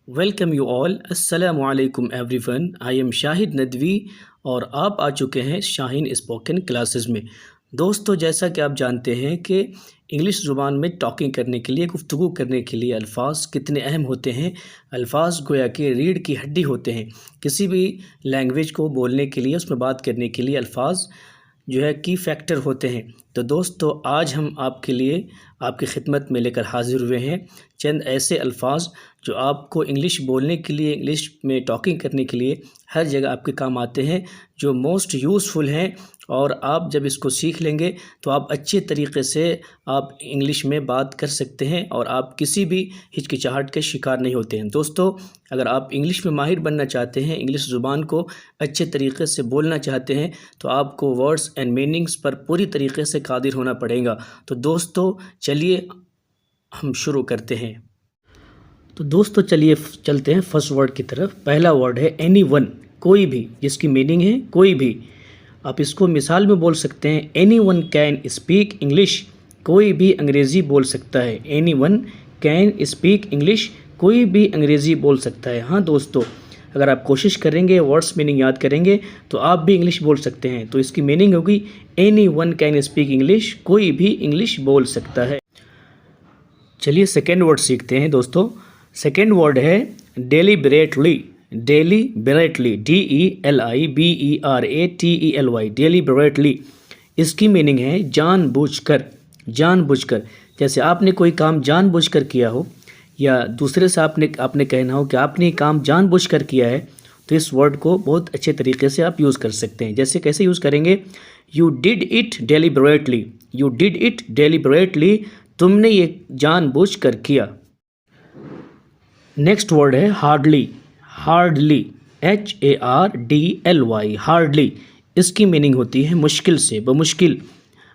Welcome you all. अस्सलामु अलैकुम everyone. I am Shahid Nadvi और आप आ चुके हैं शाहीन स्पोकन क्लासेस में। दोस्तों, जैसा कि आप जानते हैं कि इंग्लिश ज़ुबान में टॉकिंग करने के लिए, गुफ्तगू करने के लिए अल्फाज कितने अहम होते हैं। अल्फाज गोया कि रीढ़ की हड्डी होते हैं। किसी भी लैंग्वेज को बोलने के लिए, उसमें बात करने के लिए अल्फाज जो है की फैक्टर होते हैं। तो दोस्तों, आज हम आपके लिए आपकी खिदमत में लेकर हाज़िर हुए हैं चंद ऐसे अल्फाज जो आपको इंग्लिश बोलने के लिए, इंग्लिश में टॉकिंग करने के लिए हर जगह आपके काम आते हैं, जो मोस्ट यूज़फुल हैं। और आप जब इसको सीख लेंगे तो आप अच्छे तरीक़े से आप इंग्लिश में बात कर सकते हैं और आप किसी भी हिचकिचाहट के शिकार नहीं होते हैं। दोस्तों, अगर आप इंग्लिश में माहिर बनना चाहते हैं, इंग्लिश ज़ुबान को अच्छे तरीक़े से बोलना चाहते हैं, तो आपको वर्ड्स एंड मीनिंग्स पर पूरी तरीक़े से कादिर होना पड़ेगा। तो दोस्तों, चलिए हम शुरू करते हैं। तो दोस्तों, चलिए चलते हैं फर्स्ट वर्ड की तरफ। पहला वर्ड है एनी वन, कोई भी, जिसकी मीनिंग है कोई भी। आप इसको मिसाल में बोल सकते हैं, any one can speak English, कोई भी अंग्रेज़ी बोल सकता है। Any one can speak English, कोई भी अंग्रेज़ी बोल सकता है। हाँ दोस्तों, अगर आप कोशिश करेंगे, वर्ड्स मीनिंग याद करेंगे, तो आप भी इंग्लिश बोल सकते हैं। तो इसकी मीनिंग होगी any one can speak English, कोई भी इंग्लिश बोल सकता है। चलिए सेकेंड वर्ड सीखते हैं दोस्तों। सेकेंड वर्ड है डेलिबरेटली। Deliberately, DELIBERATELY, deliberately. इसकी मीनिंग है जानबूझकर। जानबूझकर, जैसे आपने कोई काम जानबूझकर किया हो, या दूसरे से आपने कहना हो कि आपने ये काम जानबूझकर किया है, तो इस वर्ड को बहुत अच्छे तरीके से आप यूज़ कर सकते हैं। जैसे कैसे यूज़ करेंगे? You did it deliberately. You did it deliberately, तुमने ये जानबूझकर किया। नेक्स्ट वर्ड है हार्डली। Hardly, HARDLY, hardly. इसकी मीनिंग होती है मुश्किल से, बमुश्किल।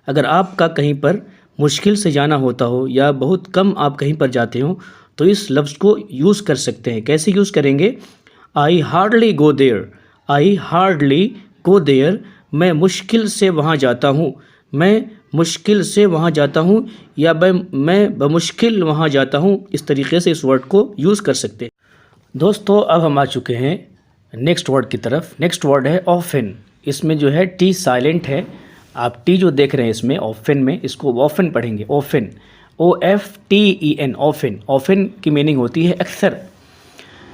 अगर आपका कहीं पर मुश्किल से जाना होता हो या बहुत कम आप कहीं पर जाते हो, तो इस लफ्ज़ को यूज़ कर सकते हैं। कैसे यूज़ करेंगे? I hardly go there. I hardly go there, मैं मुश्किल से वहाँ जाता हूँ। मैं मुश्किल से वहाँ जाता हूँ, या मैं बमुश्किल वहाँ जाता हूँ। इस तरीके से इस वर्ड को यूज़ कर सकते हैं। दोस्तों, अब हम आ चुके हैं नेक्स्ट वर्ड की तरफ। नेक्स्ट वर्ड है ऑफन। इसमें जो है टी साइलेंट है। आप टी जो देख रहे हैं इसमें ऑफन में, इसको ऑफन पढ़ेंगे। Often, OFTEN, often. ऑफन की मीनिंग होती है अक्सर।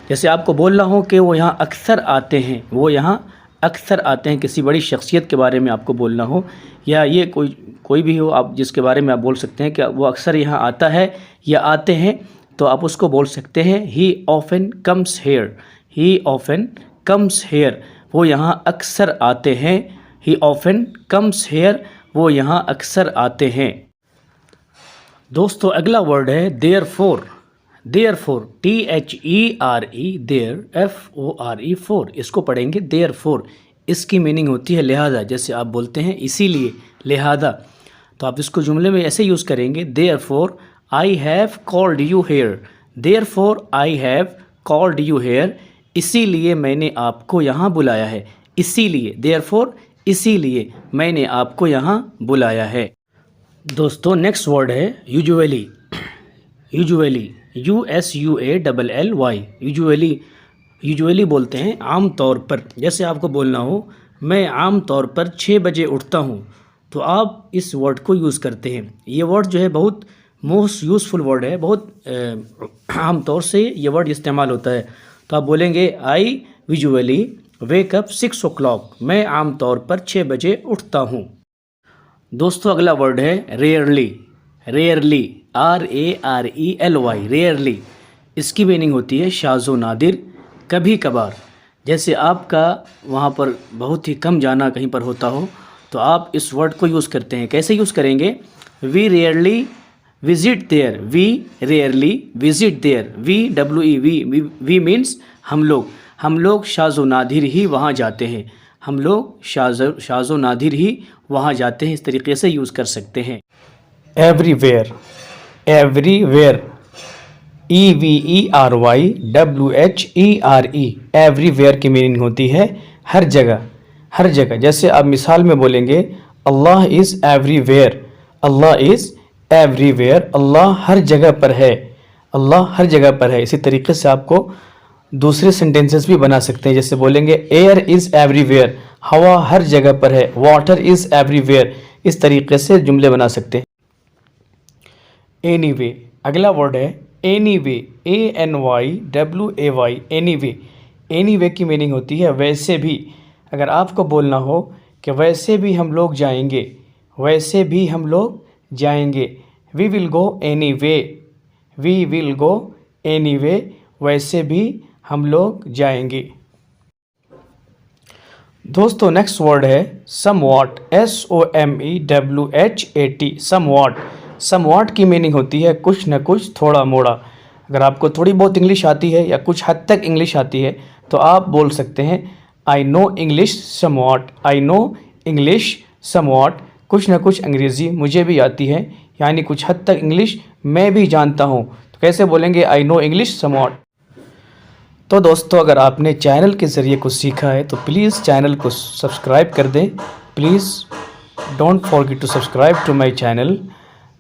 जैसे आपको बोलना हो कि वो यहाँ अक्सर आते हैं, वो यहाँ अक्सर आते हैं। किसी बड़ी शख्सियत के बारे में आपको बोलना हो, या ये कोई भी हो आप जिसके बारे में आप बोल सकते हैं कि वो अक्सर यहाँ आता है या आते हैं, तो आप उसको बोल सकते हैं ही often comes here. He often comes here, वो यहाँ अक्सर आते हैं। ही ऑफन कम्स हेयर, वो यहाँ अक्सर आते हैं। दोस्तों, अगला वर्ड है therefore. Therefore, THERE, there, FORE, fore. इसको पढ़ेंगे देयरफॉर। इसकी मीनिंग होती है लिहाजा। जैसे आप बोलते हैं इसीलिए, लिहाजा, तो आप इसको जुमले में ऐसे यूज़ करेंगे, therefore I have called you here. Therefore I have called you here, इसीलिए मैंने आपको यहाँ बुलाया है। इसीलिए, देयरफॉर, इसीलिए मैंने आपको यहाँ बुलाया है। दोस्तों, नेक्स्ट वर्ड है usually. Usually, USUALLY, usually. Usually बोलते हैं आम तौर पर। जैसे आपको बोलना हो मैं आम तौर पर 6 बजे उठता हूँ, तो आप इस वर्ड को यूज़ करते हैं। ये वर्ड जो है बहुत मोस्ट यूज़फुल वर्ड है। बहुत आम तौर से ये वर्ड इस्तेमाल होता है। तो आप बोलेंगे I usually wake up 6 o'clock, मैं आम तौर पर 6 बजे उठता हूँ। दोस्तों, अगला वर्ड है रेयरली। Rarely, RARELY, rarely. इसकी मीनिंग होती है शाज़ो नादिर, कभी कभार। जैसे आपका वहाँ पर बहुत ही कम जाना कहीं पर होता हो, तो आप इस वर्ड को यूज़ करते हैं। कैसे यूज़ करेंगे? We rarely visit there. We rarely visit there. We means हम लोग शाज़ो नादिर ही वहाँ जाते हैं। हम लोग शाज़ो नादिर ही वहाँ जाते हैं। इस तरीके से यूज़ कर सकते हैं। एवरीवेयर। एवरीवेयर, EVERYWHERE, एवरीवेयर की मीनिंग होती है हर जगह। हर जगह, जैसे आप मिसाल में बोलेंगे Allah is everywhere. Allah is everywhere, Allah हर जगह पर है। अल्लाह हर जगह पर है। इसी तरीके से आपको दूसरे सेंटेंसेस भी बना सकते हैं, जैसे बोलेंगे एयर इज़ एवरीवेयर, हवा हर जगह पर है। वाटर इज़ एवरीवेयर, इस तरीके से जुमले बना सकते हैं। एनीवे, अगला वर्ड है एनीवे, ANYWAY, एनीवे। एनीवे की मीनिंग होती है वैसे भी। अगर आपको बोलना हो कि वैसे भी हम लोग जाएंगे, वैसे भी हम लोग जाएंगे, we will go anyway, we will go anyway, वैसे भी हम लोग जाएंगे। दोस्तों नेक्स्ट वर्ड है समवॉट, SOMEWHAT, समवॉट। समवॉट की मीनिंग होती है कुछ न कुछ, थोड़ा मोड़ा। अगर आपको थोड़ी बहुत इंग्लिश आती है या कुछ हद तक इंग्लिश आती है तो आप बोल सकते हैं I know English somewhat, I know English somewhat. कुछ न कुछ अंग्रेज़ी मुझे भी आती है, यानी कुछ हद तक इंग्लिश मैं भी जानता हूँ। तो कैसे बोलेंगे आई नो इंग्लिश समवॉट। तो दोस्तों अगर आपने चैनल के ज़रिए कुछ सीखा है तो प्लीज़ चैनल को सब्सक्राइब कर दें। Please don't forget to subscribe to my channel.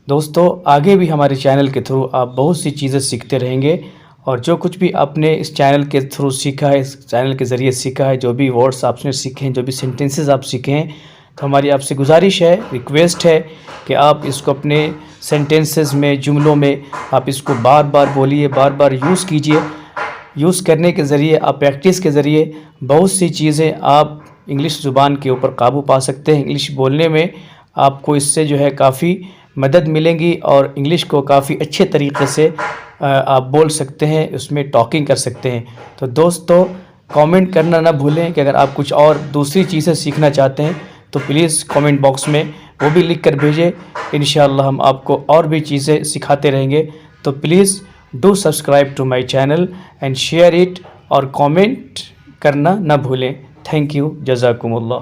दोस्तों आगे भी हमारे चैनल के थ्रू आप बहुत सी चीज़ें सीखते रहेंगे, और जो कुछ भी आपने इस चैनल के थ्रू सीखा है, इस चैनल के ज़रिए सीखा है, जो भी वर्ड्स आपने सीखे हैं, जो भी सेंटेंसेस आप सीखे हैं, तो हमारी आपसे गुजारिश है, रिक्वेस्ट है कि आप इसको अपने सेंटेंसेस में, जुमलों में आप इसको बार बार बोलिए, बार बार यूज़ कीजिए। यूज़ करने के ज़रिए, आप प्रैक्टिस के ज़रिए बहुत सी चीज़ें आप इंग्लिश ज़ुबान के ऊपर काबू पा सकते हैं। इंग्लिश बोलने में आपको इससे जो है काफ़ी मदद मिलेगी, और इंग्लिश को काफ़ी अच्छे तरीके से आप बोल सकते हैं, उसमें टॉकिंग कर सकते हैं। तो दोस्तों कमेंट करना ना भूलें कि अगर आप कुछ और दूसरी चीज़ें सीखना चाहते हैं तो प्लीज़ कमेंट बॉक्स में वो भी लिख कर भेजें। इंशाअल्लाह हम आपको और भी चीज़ें सिखाते रहेंगे। तो please do subscribe to my channel and share it, और कमेंट करना ना भूलें। Thank you, जज़ाकुमुल्लाह।